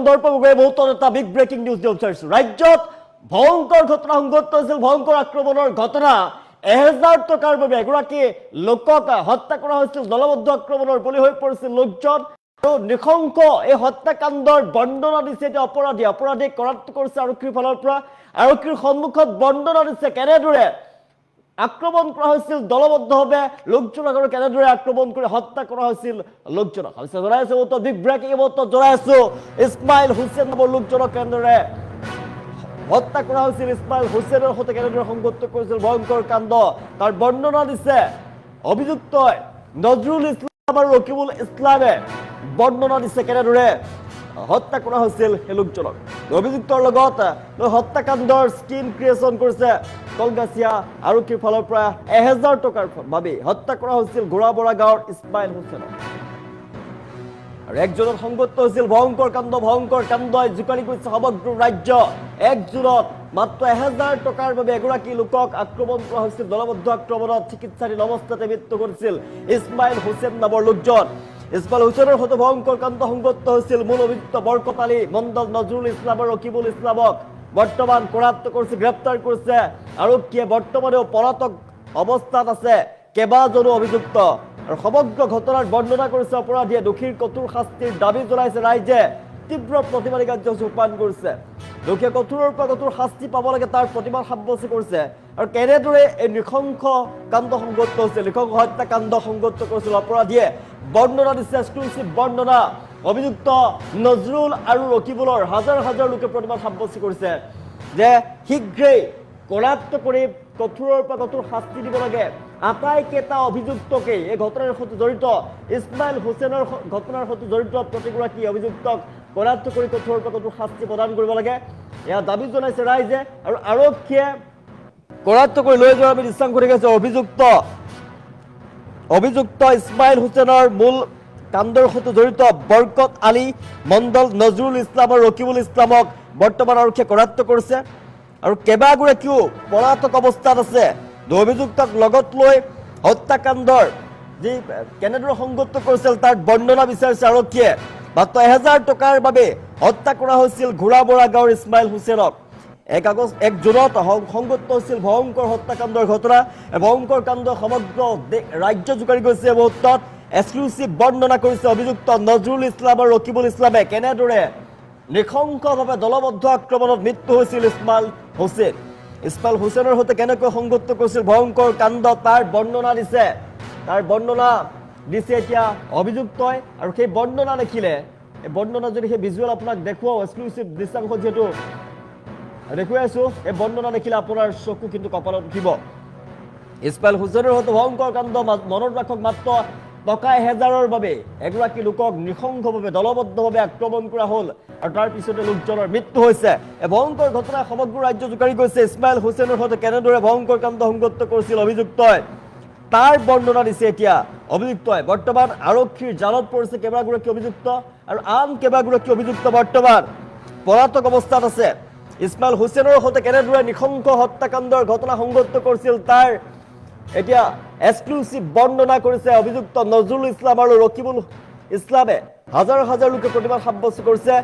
মুহূৰ্তত এটা big breaking news দিব বিচাৰিছো। ৰাজ্যত ভয়ংকৰ ঘটনা সংঘটিত হৈছিল, ভয়ংকৰ আক্ৰমণৰ ঘটনা। 1000 টকাৰ বাবে এগৰাকী লোকক হত্যা কৰা হৈছিল, দলবদ্ধ আক্ৰমণৰ বলি হৈ পৰিছিল লোকজন। আৰু নৃশংস এই হত্যাকাণ্ডৰ বৰ্ণনা দিছে এতিয়া অপৰাধীক কৰায়ত্ব কৰিছে আৰক্ষীৰ ফালৰ পৰা। আৰক্ষীৰ সন্মুখত বৰ্ণনা দিছে কেনেদৰে আক্ৰমণ কৰা হৈছিল দলবদ্ধভাৱে লোকজনক, আৰু কেনেদৰে আক্ৰমণ কৰি হত্যা কৰা হৈছিল লোকজনক। জনাইছো বিগ ব্ৰেকিং জনাইছো ইছমাইল হুছেইন নামৰ লোকজনক কেনেদৰে হত্যা কৰা হৈছিল, ইছমাইল হুছেইনৰ সৈতে কেনেদৰে সংঘটিত কৰিছিল ভয়ংকৰ কাণ্ড, তাৰ বৰ্ণনা দিছে অভিযুক্ত নজৰুল ইছলাম আৰু ৰকিবুল ইছলামে। বৰ্ণনা দিছে কেনেদৰে হত্যা কৰা হৈছিল সেই লোকজনক। অভিযুক্তৰ লগত হত্যাকাণ্ডৰ স্কিন ক্ৰিয়েশ্যন কৰিছে কলগাছিয়া আৰক্ষীৰ ফালৰ পৰা। 1000 টকাৰ বাবে হত্যা কৰা হৈছিল ঘোঁৰাবৰা গাঁৱৰ ইছমাইল হুছেইনক। আৰু একজনত সংঘটিত হৈছিল ভয়ংকৰ কাণ্ডই জোকাৰি গৈছে সমগ্ৰ ৰাজ্য। এক জোৰত মাত্ৰ 1000 টকাৰ বাবে এগৰাকী লোকক আক্ৰমণ কৰা হৈছিল, দলবদ্ধ আক্ৰমণত চিকিৎসাধীন অৱস্থাতে মৃত্যু ঘটিছিল ইছমাইল হুছেইন নামৰ লোকজন। ইছমাইল হুছেইনৰ সৈতে ভয়ংকৰ কাণ্ড সংঘটিত হৈছিল। মূল অভিযুক্ত বৰকত আলী মণ্ডল, নজৰুল ইছলাম আৰু ৰকিবুল ইছলামক বৰ্তমান কৰায়ত্ব কৰিছে, গ্ৰেপ্তাৰ কৰিছে আৰক্ষীয়ে। বৰ্তমানেও পলাতক অৱস্থাত আছে কেইবাজনো অভিযুক্ত। আৰু সমগ্ৰ ঘটনাৰ বৰ্ণনা কৰিছে অপৰাধীয়ে। দোষীৰ কঠোৰ শাস্তিৰ দাবী জনাইছে ৰাইজে। তীব্ৰ প্ৰতিবাদী কাৰ্যসূচী ৰূপায়ণ কৰিছে। দোষীয়ে কঠোৰৰ পৰা কঠোৰ শাস্তি পাব লাগে তাৰ প্ৰতিবাদ সাব্যস্ত কৰিছে। আৰু কেনেদৰে এই নৃশংস কাণ্ড সংঘটিত হৈছিল, নৃশংস হত্যাকাণ্ড সংঘটিত কৰিছিল অপৰাধীয়ে বৰ্ণনা দিছে, এক্সক্লুচিভ বৰ্ণনা। অভিযুক্ত নজৰুল আৰু ৰকিবুলৰ হাজাৰ হাজাৰ লোকে প্ৰতিবাদ সাব্যস্ত কৰিছে যে শীঘ্ৰেই কৰায়ত্ব কৰি কঠোৰৰ পৰা কঠোৰ শাস্তি দিব লাগে আটাইকেইটা অভিযুক্তকে। এই ঘটনাৰ সৈতে জড়িত ইছমাইল হুছেইনৰ ঘটনাৰ সৈতে জড়িত প্ৰতিগৰাকী অভিযুক্তক কৰায়ত্ব কৰি কঠোৰৰ পৰা কঠোৰ শাস্তি প্ৰদান কৰিব লাগে, এয়া দাবী জনাইছে ৰাইজে। আৰু আৰক্ষীয়ে কৰায়ত্ব কৰি লৈ যোৱাৰ বাবে দৃষ্টান্ত কৰি গৈছে অভিযুক্ত ইছমাইল হুছেইনৰ মূল কাণ্ডৰ সৈতে জড়িত বৰকত আলী মণ্ডল, নজৰুল ইছলাম আৰু ৰকিবুল ইছলামক বৰ্তমান আৰক্ষীয়ে কৰায়ত্ব কৰিছে। আৰু কেইবাগৰাকীও পলাতক অৱস্থাত আছে। অভিযুক্তক লগত লৈ হত্যাকাণ্ডৰ যি কেনেদৰে সংঘটিত কৰিছিল তাৰ বৰ্ণনা বিচাৰিছে আৰক্ষীয়ে। মাত্ৰ 1000 টকাৰ বাবে হত্যা কৰা হৈছিল ঘোঁৰাবৰা গাঁৱৰ ইছমাইল হুছেইনক। 1 জুনত সংঘটিত হৈছিল ভয়ংকৰ হত্যাকাণ্ডৰ ঘটনা। ভয়ংকৰ কাণ্ড সমগ্ৰ ৰাজ্য জোকাৰি গৈছে। মুহূৰ্তত এক্সক্লুচিভ বৰ্ণনা কৰিছে অভিযুক্ত নজৰুল ইছলাম আৰু ৰকিবুল ইছলামে কেনেদৰে নৃশংসভাৱে দলবদ্ধ আক্ৰমণত মৃত্যু হৈছিল ইছমাইল হুছেইনৰ সৈতে কেনেকৈ সংঘটিত কৰিছিল ভয়ংকৰ কাণ্ড তাৰ বৰ্ণনা দিছে এতিয়া অভিযুক্তই। আৰু সেই বৰ্ণনা দেখিলে, এই বৰ্ণনা যদি সেই ভিজুৱেল আপোনাক দেখুৱাও, এক্সক্লুচিভ দৃশ্যাংশ যিহেতু দেখুৱাই আছো, এই বৰ্ণনা দেখিলে আপোনাৰ চকু কিন্তু কপালত উঠিব। ইছমাইল হুছেইনৰ সৈতে ভয়ংকৰ কাণ্ড। মনত ৰাখক, মাত্ৰ টকা 1000ৰ বাবে এগৰাকী লোকক নৃশংসভাৱে দলবদ্ধভাৱে আক্ৰমণ কৰা হ'ল আৰু তাৰ পিছতে লোকজনৰ মৃত্যু হৈছে। এই ভয়ংকৰ ঘটনাই সমগ্ৰ ৰাজ্য জোকাৰি গৈছে। ইছমাইল হুছেইনৰ সৈতে কেনেদৰে ভয়ংকৰ কাণ্ড সংঘটিত কৰিছিল অভিযুক্তই তাৰ বৰ্ণনা দিছে এতিয়া অভিযুক্তই। বৰ্তমান আৰক্ষীৰ জালত পৰিছে কেইবাগৰাকী অভিযুক্ত, আৰু আন কেইবাগৰাকী অভিযুক্ত বৰ্তমান পলাতক অৱস্থাত আছে। ইছমাইল হুছেইনৰ সৈতে কেনেদৰে নৃশংস হত্যাকাণ্ডৰ ঘটনা সংঘটিত কৰিছিল তাৰ এতিয়া এক্সক্লুচিভ বৰ্ণনা কৰিছে অভিযুক্ত নজৰুল ইছলাম আৰু ৰকিবুল ইছলামে। হাজাৰ হাজাৰ লোকে প্ৰতিবাদ সাব্যস্ত কৰিছে।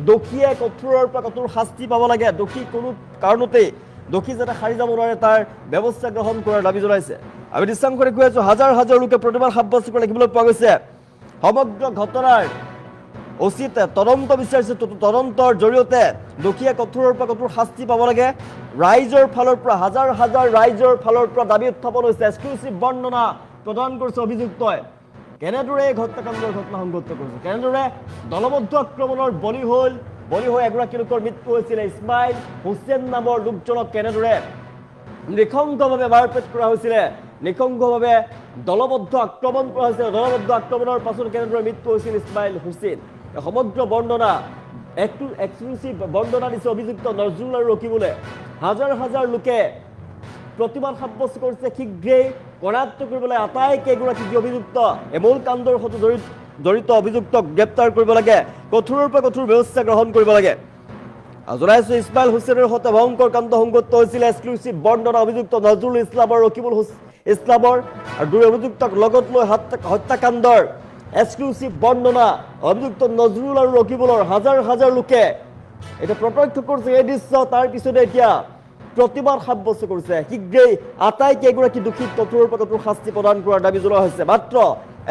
দোষীয়ে কঠোৰৰ পৰা কঠোৰ শাস্তি পাব লাগে, দোষী কোনো কাৰণতেই দোষী যাতে সাৰি যাব নোৱাৰে তাৰ ব্যৱস্থা গ্ৰহণ কৰাৰ দাবী জনাইছে। আমি দৃশ্যাংশ দেখুৱাই আছো, হাজাৰ হাজাৰ লোকে প্ৰতিবাদ সাব্যস্ত কৰা দেখিবলৈ পোৱা গৈছে। সমগ্ৰ ঘটনাৰ উচিত তদন্ত বিচাৰিছে। তদন্তৰ জৰিয়তে দোষীয়ে কঠোৰৰ পৰা কঠোৰ শাস্তি পাব লাগে। ৰাইজৰ ফালৰ পৰা হাজাৰ হাজাৰ ৰাইজৰ ফালৰ পৰা দাবী উত্থাপন হৈছে। এক্সক্লুচিভ বৰ্ণনা প্ৰদান কৰিছে অভিযুক্তই কেনেদৰে এই হত্যাকাণ্ডৰ ঘটনা সংঘটিত কৰিছে, কেনেদৰে দলবদ্ধ আক্ৰমণৰ বলি হৈ এগৰাকী লোকৰ মৃত্যু হৈছিলে। ইছমাইল হুছেইন নামৰ লোকজনক কেনেদৰে নৃশংসভাৱে মাৰপেট কৰা হৈছিলে, নৃশংসভাৱে দলবদ্ধ আক্ৰমণ কৰা হৈছিলে। দলবদ্ধ আক্ৰমণৰ পাছত কেনেদৰে মৃত্যু হৈছিল ইছমাইল হুছেইন, সমগ্ৰ বৰ্ণনা এক্সক্লুচিভ বৰ্ণনা দিছে অভিযুক্ত নজৰুল আৰু ৰকিবুলে। হাজাৰ হাজাৰ লোকে প্ৰতিবাদ সাব্যস্ত কৰিছে শীঘ্ৰেই কৰায়ত্ব কৰিবলৈ আটাইকেইগৰাকী অভিযুক্ত এই মূল কাণ্ডৰ সৈতে জড়িত অভিযুক্তক গ্ৰেপ্তাৰ কৰিব লাগে, কঠোৰৰ পৰা কঠোৰ ব্যৱস্থা গ্ৰহণ কৰিব লাগে। জনাইছো ইছমাইল হুছেইনৰ সৈতে ভয়ংকৰ কাণ্ড সংঘটিত হৈছিল। এক্সক্লুচিভ বৰ্ণনা অভিযুক্ত নজৰুল ইছলাম আৰু ৰকিবুল ইছলামৰ আৰু 2 অভিযুক্তক লগত লৈ হত্যাকাণ্ডৰ এক্সক্লুসিভ বৰ্ণনা অভিযুক্ত নজৰুল আৰু ৰকিবুলৰ হাজাৰ হাজাৰ লোকে এটা প্ৰত্যক্ষ কৰিছে এই দৃশ্য তাৰ পিছতে এতিয়া প্ৰতিবাদ সাব্যস্ত কৰিছে শীঘ্ৰেই আটাইকেইগৰাকী দোষীক কঠোৰৰ পৰা কঠোৰ শাস্তি প্ৰদান কৰাৰ দাবী জনোৱা হৈছে মাত্ৰ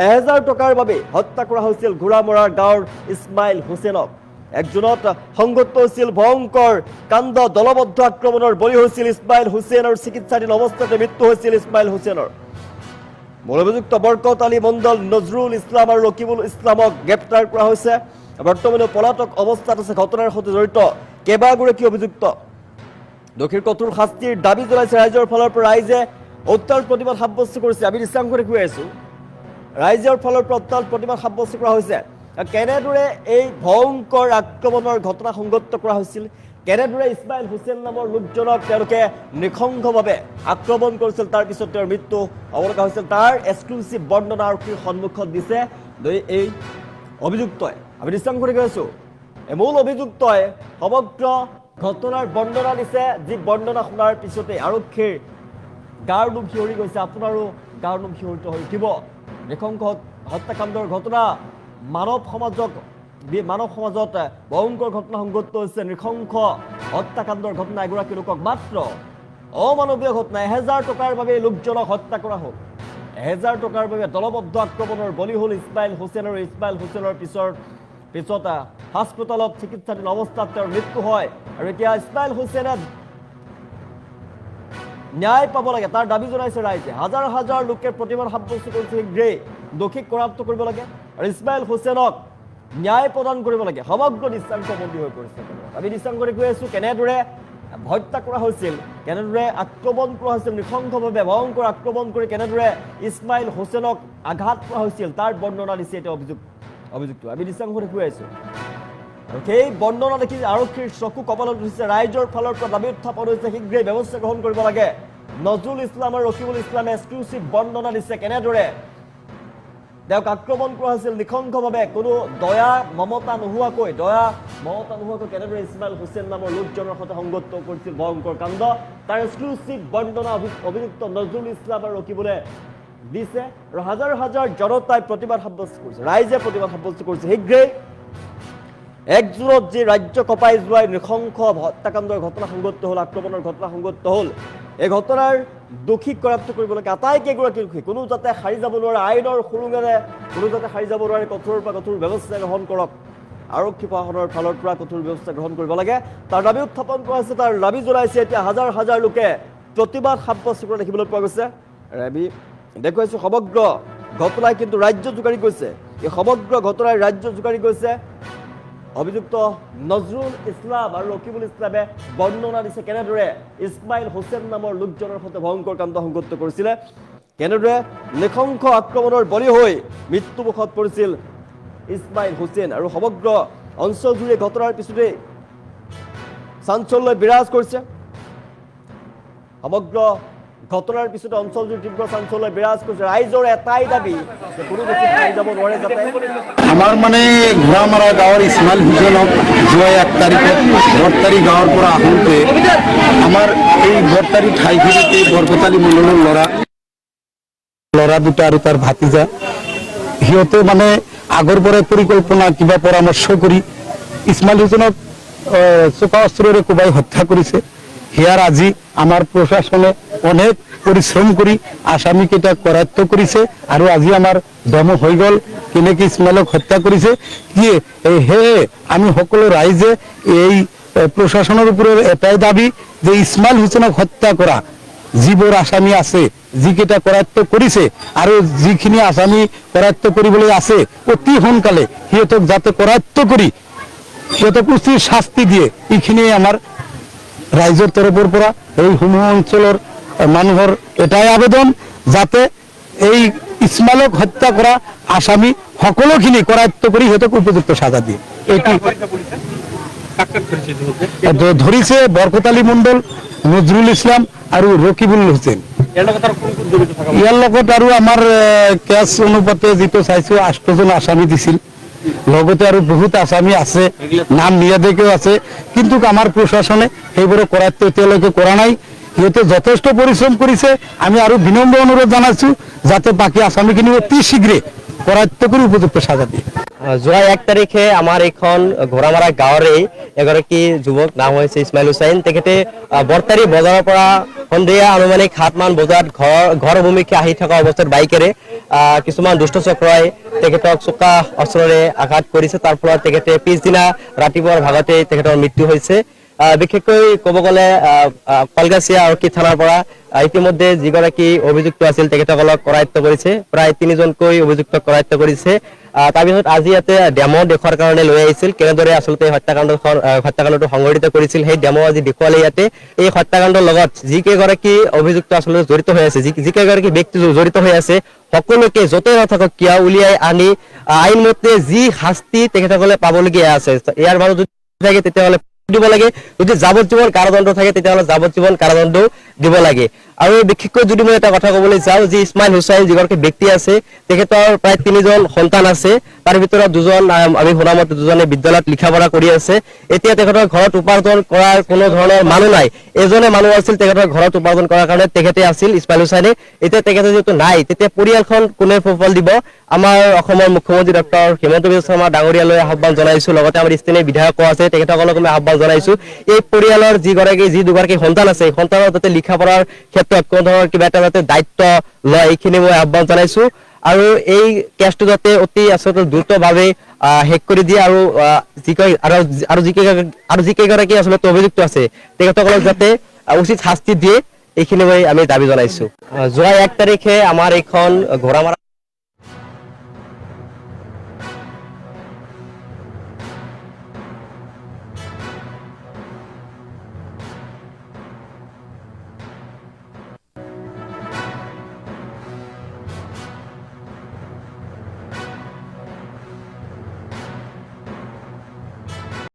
1000 টকাৰ বাবে হত্যা কৰা হৈছিল ঘোঁৰামৰাৰ গাঁৱৰ ইছমাইল হুছেইনক একজনত সংঘটিত হৈছিল ভয়ংকৰ কাণ্ড দলবদ্ধ আক্ৰমণৰ বলি হৈছিল ইছমাইল হুছেইন আৰু চিকিৎসাধীন অৱস্থাতে মৃত্যু হৈছিল ইছমাইল হুছেইনৰ মূল অভিযুক্ত বৰকত আলী মণ্ডল নজৰুল ইছলাম আৰু ৰকিবুল ইছলামক গ্ৰেপ্তাৰ কৰা হৈছে বৰ্তমানে পলাতক অৱস্থাত আছে ঘটনাৰ সৈতে জড়িত কেইবাগৰাকী অভিযুক্ত দোষীৰ কঠোৰ শাস্তিৰ দাবী জনাইছে ৰাইজৰ ফালৰ পৰা ৰাইজে অত্যাল প্ৰতিবাদ সাব্যস্ত কৰিছে আমি নিশ্চয় কৈ আছো ৰাইজৰ ফালৰ পৰা অত্যাল প্ৰতিবাদ সাব্যস্ত কৰা হৈছে কেনেদৰে এই ভয়ংকৰ আক্ৰমণৰ ঘটনা সংঘটিত কৰা হৈছিল কেনেদৰে ইছমাইল হুছেইন নামৰ লোকজনক তেওঁলোকে নৃশংসভাৱে আক্ৰমণ কৰিছিল তাৰ পিছত তেওঁৰ মৃত্যু অৱলকা হৈছিল তাৰ এক্সক্লুচিভ বৰ্ণনা আৰক্ষীৰ সন্মুখত দিছে এই অভিযুক্তই আমি নিশ্চয় কৈ আছো এই মূল অভিযুক্তই সমগ্ৰ ঘটনাৰ বৰ্ণনা দিছে যি বৰ্ণনা শুনাৰ পিছতে আৰক্ষীৰ গাৰ নোম শিয়ৰি গৈছে আপোনাৰো গাৰ নোম শিয়ৰিত হৈ উঠিব নৃশংস হত্যাকাণ্ডৰ ঘটনা মানৱ সমাজত ভয়ংকৰ ঘটনা সংঘটিত হৈছে নৃশংস হত্যাকাণ্ডৰ ঘটনা এগৰাকী লোকক মাত্ৰ অমানৱীয় ঘটনা 1000 টকাৰ বাবে লোকজনক হত্যা কৰা হ'ল 1000 টকাৰ বাবে দলবদ্ধ আক্ৰমণৰ বলি হ'ল ইছমাইল হুছেইন আৰু ইছমাইল হুছেইনৰ পিছত হাস্পতালত চিকিৎসাধীন অৱস্থাত তেওঁৰ মৃত্যু হয় আৰু এতিয়া ইছমাইল হুছেইনে ন্যায় পাব লাগে তাৰ দাবী জনাইছে ৰাইজে হাজাৰ হাজাৰ লোকে প্ৰতিবাদ সাব্যস্ত কৰিছে শীঘ্ৰেই দোষীক কৰাপ্ত কৰিব লাগে আৰু ইছমাইল হুছেইনক ন্যায় প্ৰদান কৰিব লাগে সমগ্ৰ দৃষ্টান্তবন্দী হৈ পৰিছে আমি দৃষ্টান্ত কৈ আছো কেনেদৰে হত্যা কৰা হৈছিল কেনেদৰে আক্ৰমণ কৰা হৈছিল নৃশংসভাৱে ভয়ংকৰ আক্ৰমণ কৰি কেনেদৰে ইছমাইল হুছেইনক আঘাত কৰা হৈছিল তাৰ বৰ্ণনা দিছে এতিয়া অভিযুক্ত আমি দৃষ্টান্ত কৈ আছো আৰু সেই বৰ্ণনা দেখি আৰক্ষীৰ চকু কপালত উঠিছে ৰাইজৰ ফালৰ পৰা দাবী উত্থাপন হৈছে শীঘ্ৰেই ব্যৱস্থা গ্ৰহণ কৰিব লাগে নজৰুল ইছলাম আৰু ৰকিবুল ইছলামে এক্সক্লুচিভ বৰ্ণনা দিছে কেনেদৰে তেওঁক আক্ৰমণ কৰা হৈছিল নৃশংসভাৱে কোনো দয়া মমতা নোহোৱাকৈ কেনেদৰে ইছমাইল হুছেইন নামৰ লোকজনৰ সৈতে সংগত কৰিছিল ভয়ংকৰ কাণ্ড তাৰ এক্সক্লুচিভ বৰ্ণনা অভিযুক্ত নজৰুল ইছলাম আৰু ৰকিবুলে দিছে আৰু হাজাৰ হাজাৰ জনতাই প্ৰতিবাদ সাব্যস্ত কৰিছে ৰাইজে প্ৰতিবাদ সাব্যস্ত কৰিছে শীঘ্ৰেই একজোৰত যি ৰাজ্য কঁপাই যোৱাই নৃশংস হত্যাকাণ্ডৰ ঘটনা সংঘটিত হ'ল আক্ৰমণৰ ঘটনা সংঘটিত হ'ল এই ঘটনাৰ দোষীক কৰাপ্ত কৰিব লাগে আটাইকেইগৰাকী দোষী কোনো যাতে সাৰি যাব নোৱাৰে আইনৰ সুৰুঙেৰে কোনো যাতে সাৰি যাব নোৱাৰে কঠোৰৰ পৰা কঠোৰ ব্যৱস্থা গ্ৰহণ কৰক আৰক্ষী প্ৰশাসনৰ ফালৰ পৰা কঠোৰ ব্যৱস্থা গ্ৰহণ কৰিব লাগে তাৰ দাবী উত্থাপন কৰা হৈছে তাৰ দাবী জনাইছে এতিয়া হাজাৰ হাজাৰ লোকে প্ৰতিবাদ সাব্যস্ত কৰা দেখিবলৈ পোৱা গৈছে আমি দেখুৱাইছোঁ সমগ্ৰ ঘটনাই কিন্তু ৰাজ্য জোকাৰি গৈছে এই সমগ্ৰ ঘটনাই ৰাজ্য জোকাৰি গৈছে অভিযুক্ত নজৰুল ইছলাম আৰু ৰকিবুল ইছলামে বৰ্ণনা দিছে কেনেদৰে ইছমাইল হুছেইন নামৰ লোকজনৰ সৈতে ভয়ংকৰ কাণ্ড সংঘটিত কৰিছিলে কেনেদৰে নৃশংস আক্ৰমণৰ বলি হৈ মৃত্যুমুখত পৰিছিল ইছমাইল হুছেইন আৰু সমগ্ৰ অঞ্চলজুৰি ঘটনাৰ পিছতে চাঞ্চল্য বিৰাজ কৰিছে সমগ্ৰ ঘটনাৰ পিছতে অঞ্চলজুৰি তীব্ৰ চাঞ্চল্য বিৰাজ কৰিছে ৰাইজৰ এটাই দাবী যে কোনো দোষী সাৰি যাব নোৱাৰে যাতে আমাৰ মানে ঘোঁৰামৰা গাঁৱৰ ইছমাইল হুছেইনক যোৱা 1 তাৰিখত বৰতাৰী গাঁৱৰ পৰা আহোঁতে আমাৰ এই বৰতাৰী ঠাইখিনিতে বৰকত আলী মণ্ডলৰ ল'ৰা দুটা আৰু তাৰ ভাতিজা সিহঁতে মানে আগৰ পৰাই পৰিকল্পনা কিবা পৰামৰ্শ কৰি ইছমাইল হুছেইনক চোকা অস্ত্ৰেৰে কোবাই হত্যা কৰিছে হিয়াৰ আজি আমাৰ প্ৰশাসনে অনেক পৰিশ্ৰম কৰি আসামীকেইটা কৰায়ত্ব কৰিছে আৰু আজি আমাৰ দম হৈ গ'ল কেনেকৈ ইছমাইলক হত্যা কৰিছে কি সেয়ে আমি সকলো ৰাইজে এই প্ৰশাসনৰ ওপৰত এটাই দাবী যে ইছমাইল হুছেইনক হত্যা কৰা যিবোৰ আসামী আছে যিকেইটা কৰায়ত্ব কৰিছে আৰু যিখিনি আসামী কৰায়ত্ব কৰিবলৈ আছে অতি সোনকালে সিহঁতক যাতে কৰায়ত্ব কৰি সিহঁতক উচিত শাস্তি দিয়ে এইখিনিয়ে আমাৰ ৰাইজৰ তৰফৰ পৰা এই সমূহ অঞ্চলৰ মানুহৰ এটাই আবেদন যাতে এই ইছমাইলক হত্যা কৰা আসামী সকলোখিনি কৰায়ত্ব কৰি সিহঁতক উপযুক্ত সাজা দিয়ে এইটো ধৰিছে বৰকত আলী মণ্ডল নজৰুল ইছলাম আৰু ৰকিবুল হুছেইন ইয়াৰ লগত আৰু আমাৰ কেছ অনুপাতে যিটো চাইছো 8জন আসামী দিছিল লগতে আৰু বহুত আসামী আছে নাম নিয়াদেকেও আছে কিন্তু আমাৰ প্ৰশাসনে সেইবোৰক কৰায়ত্ব এতিয়ালৈকে কৰা নাই সিহঁতে যথেষ্ট পৰিশ্ৰম কৰিছে আমি আৰু বিনম্ৰ অনুৰোধ জনাইছো যাতে বাকী আসামীখিনি অতি শীঘ্ৰে কৰায়ত্ব কৰি উপযুক্ত সাজা দিয়ে। যোৱা 1 তাৰিখে আমাৰ এইখন ঘোঁৰামাৰা গাঁৱৰে এগৰাকী যুৱক নাম হৈছে ইছমাইল হুছেইন। তেখেতে বৰতাৰী বজাৰৰ পৰা সন্ধিয়া আনুমানিক 7 মান বজাত ঘৰ অভিমুখে আহি থকা অৱস্থাত বাইকেৰে কিছুমান দুষ্ট চক্ৰই তেখেতক চোকা অস্ত্ৰৰে আঘাত কৰিছে। তাৰ ফলত তেখেতে পিছদিনা ৰাতিপুৱাৰ ভাগতে তেখেতৰ মৃত্যু হৈছে। বিশেষকৈ ক'ব গ'লে কলগাছিয়া আৰক্ষী থানাৰ পৰা ইতিমধ্যে যিগৰাকী অভিযুক্ত আছিল তেখেতসকলক কৰায়ত্ব কৰিছে, প্ৰায় 3জনকৈ অভিযুক্তক কৰায়ত্ব কৰিছে। তাৰপিছত আজি ইয়াতে ডেমো দেখুৱাৰ কাৰণে লৈ আহিছিল, কেনেদৰে আচলতে হত্যাকাণ্ডটো সংঘটিত কৰিছিল সেই ডেমো আজি দেখুৱালে ইয়াতে। এই হত্যাকাণ্ডৰ লগত যিকেইগৰাকী অভিযুক্ত আচলতে জড়িত হৈ আছে, যিকেইগৰাকী ব্যক্তি জড়িত হৈ আছে, সকলোকে য'তে নাথাকক কিয় উলিয়াই আনি আইনমতে যি শাস্তি তেখেতসকলে পাবলগীয়া আছে, ইয়াৰ মাজত যদি থাকে তেতিয়াহ'লে দিব লাগে, যদি যাৱজ্জীৱন কাৰাদণ্ড থাকে তেতিয়াহ'লে যাৱজ্জীৱন কাৰাদণ্ড দিব লাগে। আৰু বিশেষকৈ যদি মই এটা কথা ক'বলৈ যাওঁ, যি ইছমাইল হুছেইন যিগৰাকী ব্যক্তি আছে তেখেতৰ প্ৰায় 3জন সন্তান আছে। তাৰ ভিতৰত 2জন আমি শুনা মতে 2জনে বিদ্যালয়ত লিখা পঢ়া কৰি আছে। এতিয়া তেখেতৰ ঘৰত উপাৰ্জন কৰাৰ কোনো ধৰণৰ মানুহ নাই। এজনে মানুহ আছিল তেখেতৰ ঘৰত উপাৰ্জন কৰাৰ কাৰণে, তেখেতে আছিল ইছমাইল হুছেইনে। এতিয়া তেখেতে যিহেতু নাই, তেতিয়া পৰিয়ালখন কোনে পোহপাল দিব? আমাৰ অসমৰ মুখ্যমন্ত্ৰী ডক্টৰ হিমন্ত বিশ্ব শৰ্মা ডাঙৰীয়ালৈ আহ্বান জনাইছো, লগতে আমাৰ স্থানীয় বিধায়কো আছে, তেখেতসকলক আমি আহ্বান জনাইছো এই পৰিয়ালৰ যি দুগৰাকী সন্তান আছে, সন্তানৰ যাতে লিখা পঢ়াৰ ক্ষেত্ৰত কোনো ধৰণৰ কিবা এটা যাতে দায়িত্ব লয়, এইখিনি মই আহ্বান জনাইছো। আৰু এই কেছটো যাতে অতি আচলতে দ্ৰুতভাৱে শেষ কৰি দিয়ে আৰু যিকেইগৰাকী আচলতে অভিযুক্ত আছে তেখেতসকলক যাতে উচিত শাস্তি দিয়ে, এইখিনি আমি দাবী জনাইছো। যোৱা 1 তাৰিখে আমাৰ এইখন ঘোঁৰামাৰা